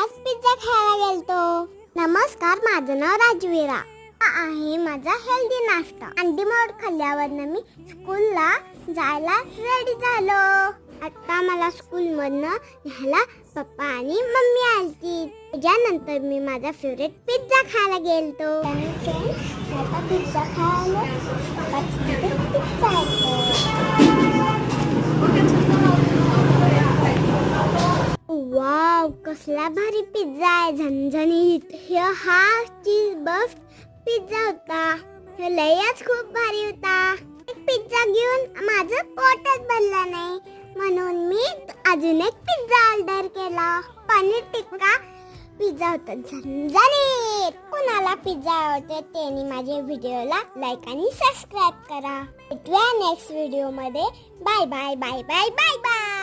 आज पिझ्झा खायला गेलतो. नमस्कार, माझं नाव राजवीरा. हा आहे माझा हेल्दी नाश्ता. अंडी मोड खाल्ल्यावर मी स्कूलला जायला रेडी झालो. आता मला स्कूल मधनं न्यायला पप्पा आणि मम्मी आलती. त्याच्यानंतर मी माझा फेवरेट पिझ्झा खायला गेलतो. आता पिझ्झा खायला वाव, कसला भारी पिझ्झा आहे, झणझणीत. हा चीज बफ पिझ्झा होता. हे लयच खूप भारी होता. एक पिझ्झा घेऊन माझं पोटच भरलं नाही, म्हणून मी अजून एक पिझ्झा ऑर्डर केला. पनीर टिक्का पिझ्झा होता झणझणीत. कुणाला पिझ्झा आवडते त्यांनी माझ्या व्हिडिओला लाईक आणि सबस्क्राईब करा. भेटूया नेक्स्ट व्हिडिओ मध्ये. Bye bye bye bye bye bye.